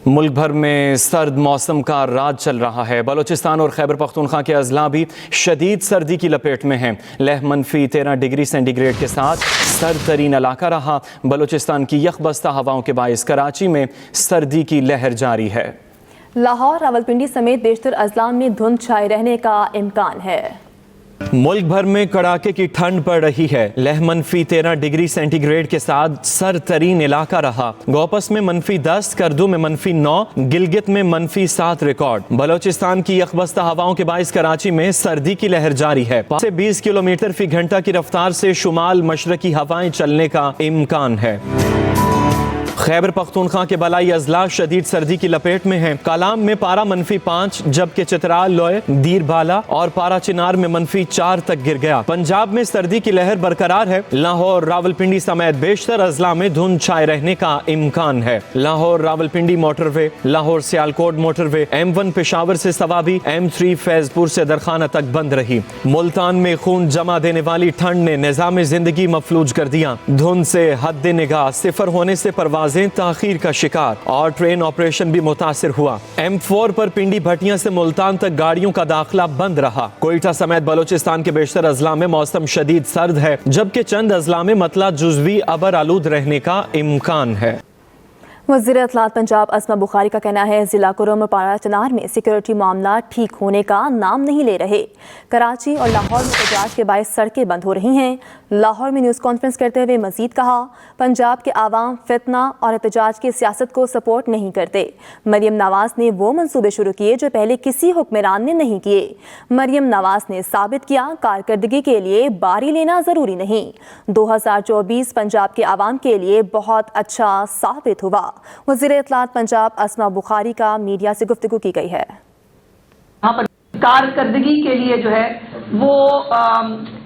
ملک بھر میں سرد موسم کا راج چل رہا ہے۔ بلوچستان اور خیبر پختونخوا کے اضلاع بھی شدید سردی کی لپیٹ میں ہیں۔ -13 ڈگری سینٹی گریڈ کے ساتھ سرد ترین علاقہ رہا۔ بلوچستان کی یخ بستہ ہواؤں کے باعث کراچی میں سردی کی لہر جاری ہے۔ لاہور، راولپنڈی سمیت بیشتر اضلاع میں دھند چھائے رہنے کا امکان ہے۔ ملک بھر میں کڑاکے کی ٹھنڈ پڑ رہی ہے۔ -13 ڈگری سینٹی گریڈ کے ساتھ سرد ترین علاقہ رہا۔ گوپس میں -10، کردو میں -9، گلگت میں -7 ریکارڈ۔ بلوچستان کی یخبستہ ہواؤں کے باعث کراچی میں سردی کی لہر جاری ہے۔ 5 سے 20 کلومیٹر فی گھنٹہ کی رفتار سے شمال مشرقی ہوائیں چلنے کا امکان ہے۔ خیبر پختونخوا کے بالائی اضلاع شدید سردی کی لپیٹ میں ہیں۔ کالام میں پارہ -5، جبکہ چترال، لوئے، دیر بالا اور پارہ چنار میں -4 تک گر گیا۔ پنجاب میں سردی کی لہر برقرار ہے۔ لاہور، راولپنڈی سمیت بیشتر اضلاع میں دھند چھائے رہنے کا امکان ہے۔ لاہور راولپنڈی موٹر وے، لاہور سیالکوٹ موٹر وے، M1 پشاور سے سوابی، M3 فیض پور سے درخانہ تک بند رہی۔ ملتان میں خون جمع دینے والی ٹھنڈ نے نظام زندگی مفلوج کر دیا۔ دھند سے حد نگاہ صفر ہونے سے پروازیں تاخیر کا شکار اور ٹرین آپریشن بھی متاثر ہوا۔ M4 پر پنڈی بھٹیاں سے ملتان تک گاڑیوں کا داخلہ بند رہا۔ کوئٹہ سمیت بلوچستان کے بیشتر اضلاع میں موسم شدید سرد ہے، جبکہ چند اضلاع میں مطلع جزوی ابر آلود رہنے کا امکان ہے۔ وزیر اطلاعات پنجاب اسما بخاری کا کہنا ہے ضلع کرم اور پارہ چنار میں سیکورٹی معاملات ٹھیک ہونے کا نام نہیں لے رہے۔ کراچی اور لاہور میں احتجاج کے باعث سڑکیں بند ہو رہی ہیں۔ لاہور میں نیوز کانفرنس کرتے ہوئے مزید کہا، پنجاب کے عوام فتنہ اور احتجاج کی سیاست کو سپورٹ نہیں کرتے۔ مریم نواز نے وہ منصوبے شروع کیے جو پہلے کسی حکمران نے نہیں کیے۔ مریم نواز نے ثابت کیا کارکردگی کے لیے باری لینا ضروری نہیں۔ 2024 پنجاب کے عوام کے لیے بہت اچھا ثابت ہوا۔ وزیر اطلاعات پنجاب اسما بخاری کا میڈیا سے گفتگو کی گئی ہے۔ یہاں پر کارکردگی کے لیے جو ہے وہ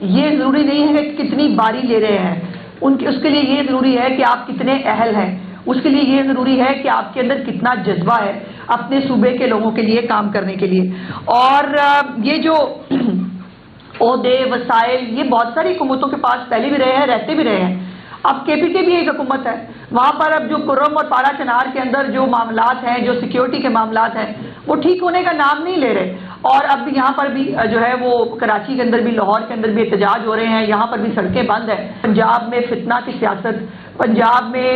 یہ ضروری نہیں ہے کہ کتنی باری لے رہے ہیں، اس کے لیے یہ ضروری ہے کہ آپ کتنے اہل ہیں، اس کے لیے یہ ضروری ہے کہ آپ کے اندر کتنا جذبہ ہے اپنے صوبے کے لوگوں کے لیے کام کرنے کے لیے۔ اور یہ جو عہدے، وسائل، یہ بہت ساری حکومتوں کے پاس پہلے بھی رہے ہیں، رہتے بھی رہے ہیں۔ اب KP کی بھی ایک حکومت ہے، وہاں پر اب جو کرم اور پارہ چنار کے اندر جو معاملات ہیں، جو سیکیورٹی کے معاملات ہیں، وہ ٹھیک ہونے کا نام نہیں لے رہے۔ اور اب یہاں پر بھی جو ہے وہ کراچی کے اندر بھی، لاہور کے اندر بھی احتجاج ہو رہے ہیں، یہاں پر بھی سڑکیں بند ہیں۔ پنجاب میں فتنہ کی سیاست، پنجاب میں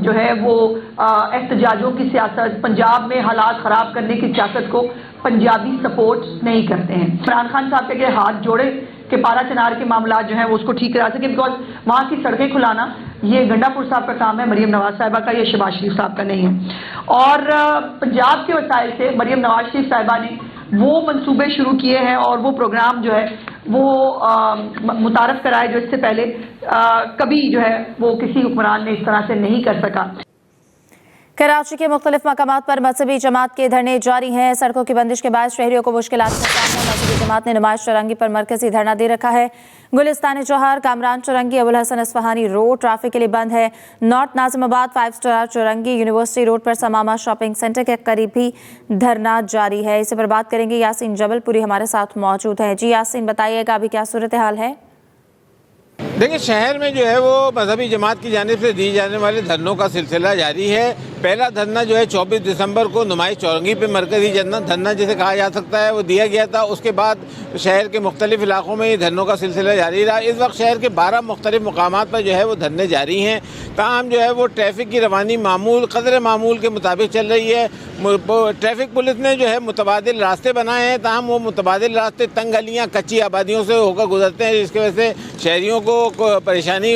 جو ہے وہ احتجاجوں کی سیاست، پنجاب میں حالات خراب کرنے کی سیاست کو پنجابی سپورٹ نہیں کرتے ہیں۔ عمران خان صاحب کے ہاتھ جوڑے کہ پارہ چنار کے معاملات جو ہیں وہ اس کو ٹھیک کرا سکے، بیکاز وہاں کی سڑکیں کھلانا یہ گنڈا پور صاحب کا کام ہے، مریم نواز صاحبہ کا، یہ شہباز شریف صاحب کا نہیں ہے۔ اور پنجاب کے وسائل سے مریم نواز شریف صاحبہ نے وہ منصوبے شروع کیے ہیں اور وہ پروگرام جو ہے وہ متعارف کرائے جو اس سے پہلے کبھی جو ہے وہ کسی حکمران نے اس طرح سے نہیں کر سکا۔ کراچی کے مختلف مقامات پر مذہبی جماعت کے دھرنے جاری ہیں۔ سڑکوں کی بندش کے باعث شہریوں کو مشکلات کا سامنا۔ مذہبی جماعت نے نمائش چورنگی پر مرکزی دھرنا دے رکھا ہے۔ گلستان جوہر، کامران چورنگی، ابوالحسن اصفہانی روڈ ٹریفک کے لیے بند ہے۔ نارتھ ناظم آباد 5 اسٹار چورنگی، یونیورسٹی روڈ پر سماما شاپنگ سینٹر کے قریب بھی دھرنا جاری ہے۔ اسی پر بات کریں گے، یاسین جبل پوری ہمارے ساتھ موجود ہیں۔ جی یاسین، بتائیے گا ابھی کیا صورتحال ہے؟ دیکھیں، شہر میں جو ہے وہ مذہبی جماعت کی جانب سے دی جانے والے دھرنوں کا سلسلہ جاری ہے۔ پہلا دھرنا جو ہے 24 دسمبر کو نمائش چورنگی پہ مرکزی دھرنا جسے کہا جا سکتا ہے وہ دیا گیا تھا۔ اس کے بعد شہر کے مختلف علاقوں میں یہ دھرنوں کا سلسلہ جاری رہا۔ اس وقت شہر کے 12 مختلف مقامات پر جو ہے وہ دھرنے جاری ہیں۔ تاہم جو ہے وہ ٹریفک کی روانی قدر معمول کے مطابق چل رہی ہے۔ ٹریفک پولیس نے جو ہے متبادل راستے بنائے ہیں، تاہم وہ متبادل راستے تنگ گلیاں، کچی آبادیوں سے ہو کر گزرتے ہیں، جس کی وجہ سے شہریوں کو پریشانی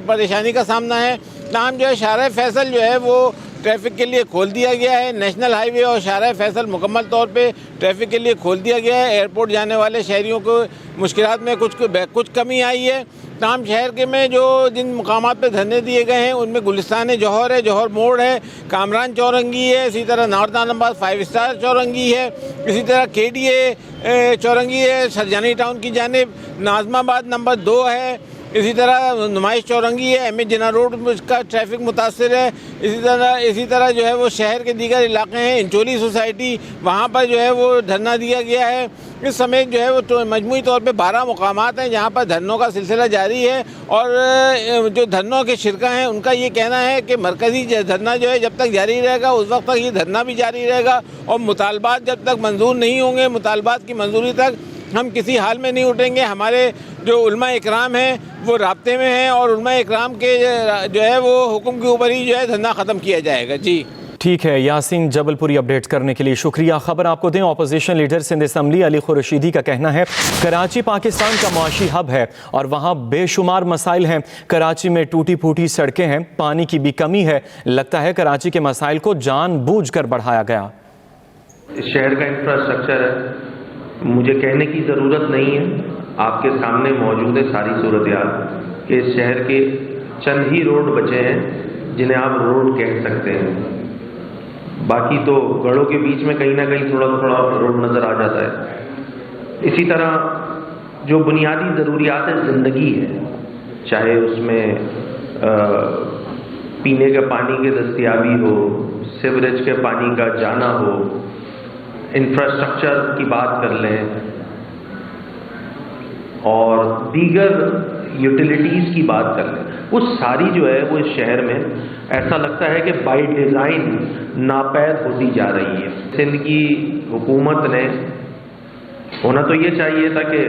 پریشانی کا سامنا ہے۔ تاہم جو ہے شارع فیصل جو ہے وہ ٹریفک کے لیے کھول دیا گیا ہے۔ نیشنل ہائی وے اور شارع فیصل مکمل طور پہ ٹریفک کے لیے کھول دیا گیا ہے۔ ایئرپورٹ جانے والے شہریوں کو مشکلات میں کچھ کمی آئی ہے۔ تاہم شہر کے میں جو جن مقامات پہ دھرنے دیے گئے ہیں ان میں گلستان جوہر ہے، جوہر موڑ ہے، کامران چورنگی ہے، اسی طرح نارتھ ناظم آباد 5 اسٹار چورنگی ہے، اسی طرح KDA چورنگی ہے سرجانی ٹاؤن کی جانب، ناظم آباد نمبر 2 ہے، اسی طرح نمائش چورنگی ہے، ایم اے جناح روڈ کا ٹریفک متاثر ہے، اسی طرح جو ہے وہ شہر کے دیگر علاقے ہیں، انچولی سوسائٹی، وہاں پر جو ہے وہ دھرنا دیا گیا ہے۔ اس سمیت جو ہے وہ مجموعی طور پہ 12 مقامات ہیں جہاں پر دھرنوں کا سلسلہ جاری ہے، اور جو دھرنوں کے شرکا ہیں ان کا یہ کہنا ہے کہ مرکزی دھرنا جو ہے جب تک جاری رہے گا اس وقت تک یہ دھرنا بھی جاری رہے گا، اور مطالبات جب تک منظور نہیں ہوں گے، مطالبات کی منظوری تک ہم کسی حال میں نہیں اٹھیں گے۔ ہمارے جو علماء اکرام ہیں وہ رابطے میں ہیں، اور علماء اکرام کے جو ہے وہ حکم کے اوپر ہی جو ہے دھرنا ختم کیا جائے گا۔ جی ٹھیک ہے، یاسین جبل پوری اپڈیٹ کرنے کے لیے شکریہ۔ خبر آپ کو دیں، اپوزیشن لیڈر سندھ اسمبلی علی خورشیدی کا کہنا ہے کراچی پاکستان کا معاشی ہب ہے اور وہاں بے شمار مسائل ہیں۔ کراچی میں ٹوٹی پھوٹی سڑکیں ہیں، پانی کی بھی کمی ہے، لگتا ہے کراچی کے مسائل کو جان بوجھ کر بڑھایا گیا۔ اس شہر کا انفراسٹرکچر ہے، مجھے کہنے کی ضرورت نہیں ہے، آپ کے سامنے موجود ہے ساری صورتحال کہ اس شہر کے چند ہی روڈ بچے ہیں جنہیں آپ روڈ کہہ سکتے ہیں، باقی تو گڑھوں کے بیچ میں کہیں نہ کہیں تھوڑا تھوڑا روڈ نظر آ جاتا ہے۔ اسی طرح جو بنیادی ضروریات زندگی ہے، چاہے اس میں پینے کے پانی کی دستیابی ہو، سیوریج کے پانی کا جانا ہو، انفراسٹرکچر کی بات کر لیں اور دیگر یوٹیلیٹیز کی بات کر لیں، وہ ساری جو ہے وہ اس شہر میں ایسا لگتا ہے کہ بائی ڈیزائن ناپید ہوتی جا رہی ہے۔ سندھ کی حکومت نے ہونا تو یہ چاہیے تھا کہ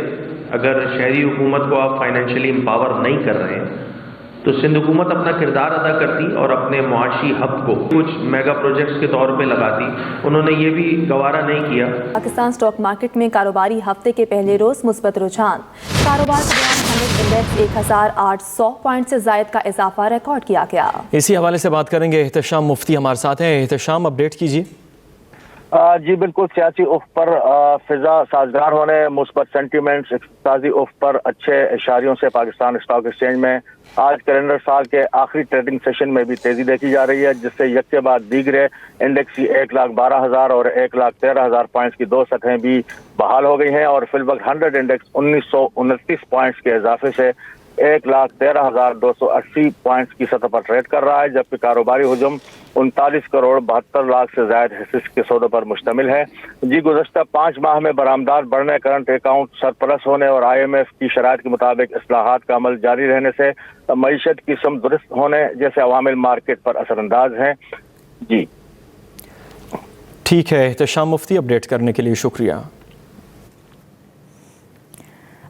اگر شہری حکومت کو آپ فائنینشلی امپاور نہیں کر رہے ہیں تو سندھ حکومت اپنا کردار ادا کرتی اور اپنے معاشی ہب کو کچھ میگا پروجیکٹس کے طور پہ لگاتی۔ انہوں نے یہ بھی گوارا نہیں کیا۔ پاکستان اسٹاک مارکیٹ میں کاروباری ہفتے کے پہلے روز مثبت رجحان، کاروبار کے دوران 100 انڈیکس 1800 پوائنٹ سے زائد کا اضافہ ریکارڈ کیا گیا۔ اسی حوالے سے بات کریں گے، احتشام مفتی ہمارے ساتھ ہیں۔ احتشام، اپڈیٹ کیجیے۔ جی بالکل، سیاسی افق پر فضا سازگار ہونے، مثبت سینٹیمنٹس، اقتصادی افق پر اچھے اشاریوں سے پاکستان اسٹاک ایکسچینج میں آج کیلنڈر سال کے آخری ٹریڈنگ سیشن میں بھی تیزی دیکھی جا رہی ہے، جس سے یک کے بعد دیگرے انڈیکس کی 1,12,000 اور 1,13,000 پوائنٹس کی 2 سطحیں بھی بحال ہو گئی ہیں، اور فی الوقت 100 انڈیکس 1929 پوائنٹس کے اضافے سے 1,13,280 پوائنٹس کی سطح پر ٹریڈ کر رہا ہے، جبکہ کاروباری حجم 39 کروڑ 72 لاکھ سے زائد حصص کے سودوں پر مشتمل ہے۔ جی گزشتہ 5 ماہ میں برآمدات بڑھنے، کرنٹ اکاؤنٹ سرپلس ہونے اور IMF کی شرائط کے مطابق اصلاحات کا عمل جاری رہنے سے معیشت کی سمت درست ہونے جیسے عوامل مارکیٹ پر اثر انداز ہیں۔ جی ٹھیک ہے، احتشام مفتی اپڈیٹ کرنے کے لیے شکریہ۔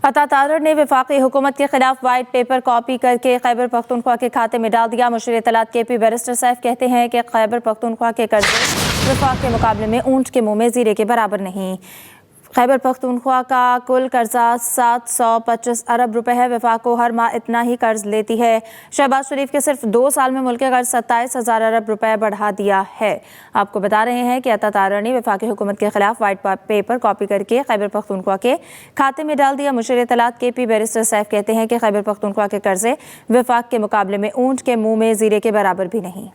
عطا تارڑ نے وفاقی حکومت کے خلاف وائٹ پیپر کاپی کر کے خیبر پختونخوا کے کھاتے میں ڈال دیا۔ مشیر اطلاعات KP بیرسٹر سیف کہتے ہیں کہ خیبر پختونخوا کے قرضے وفاق کے مقابلے میں اونٹ کے منہ میں زیرے کے برابر نہیں۔ خیبر پختونخوا کا کل قرضہ 725 ارب روپے ہے، وفاق کو ہر ماہ اتنا ہی قرض لیتی ہے۔ شہباز شریف کے صرف 2 سال میں ملک کا قرض 27,000 ارب روپے بڑھا دیا ہے۔ آپ کو بتا رہے ہیں کہ عطا تارڑ نے وفاقی حکومت کے خلاف وائٹ پیپر کاپی کر کے خیبر پختونخوا کے کھاتے میں ڈال دیا۔ مشیر اطلاعات KP بیرسٹر سیف کہتے ہیں کہ خیبر پختونخوا کے قرضے وفاق کے مقابلے میں اونٹ کے منہ میں زیرے کے برابر بھی نہیں۔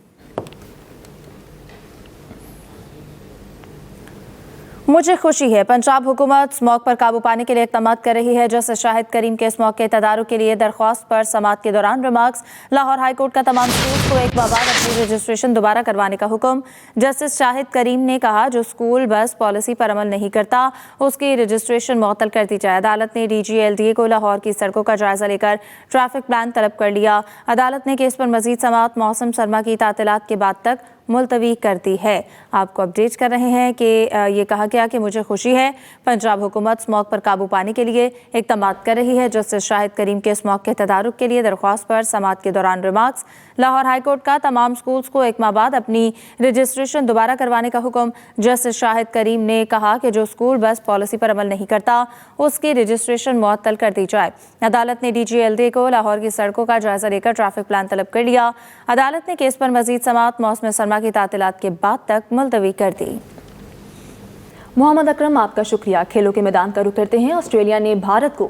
مجھے خوشی ہے، پنجاب حکومت اسموگ پر قابو پانے کے لیے اقدامات کر رہی ہے۔ جسٹس شاہد کریم کے اسموگ کے تدارک کے لیے درخواست پر سماعت کے دوران ریمارکس۔ لاہور ہائی کورٹ کا تمام اسکولز کو ایک ماہ بعد اپنی رجسٹریشن دوبارہ کروانے کا حکم۔ جسٹس شاہد کریم نے کہا جو اسکول بس پالیسی پر عمل نہیں کرتا اس کی رجسٹریشن معطل کر دی جائے۔ عدالت نے DG LDA کو لاہور کی سڑکوں کا جائزہ لے کر ٹریفک پلان طلب کر لیا۔ عدالت نے کیس پر مزید سماعت موسم سرما کی تعطیلات کے بعد تک ملتوی کر دی ہے۔ آپ کو اپڈیٹ کر رہے ہیں کہ یہ کہا گیا کہ مجھے خوشی ہے، پنجاب حکومت اسموگ پر قابو پانے کے لیے اقدامات کر رہی ہے۔ جسٹس شاہد کریم کے اسموگ کے تدارک کے لیے درخواست پر سماعت کے دوران ریمارکس۔ لاہور ہائی کورٹ کا تمام اسکولز کو ایک ماہ بعد اپنی رجسٹریشن دوبارہ کروانے کا حکم۔ جسٹس شاہد کریم نے کہا کہ جو اسکول بس پالیسی پر عمل نہیں کرتا اس کی رجسٹریشن معطل کر دی جائے۔ عدالت نے DG LDA کو لاہور کی سڑکوں کا جائزہ لے کر ٹریفک پلان طلب کر لیا۔ عدالت نے کیس پر مزید سماعت موسم سرما کی تعطیلات کے بعد تک ملتوی کر دی۔ محمد اکرم، آپ کا شکریہ۔ کھیلوں کے میدان کا رخ کرتے ہیں۔ آسٹریلیا نے بھارت کو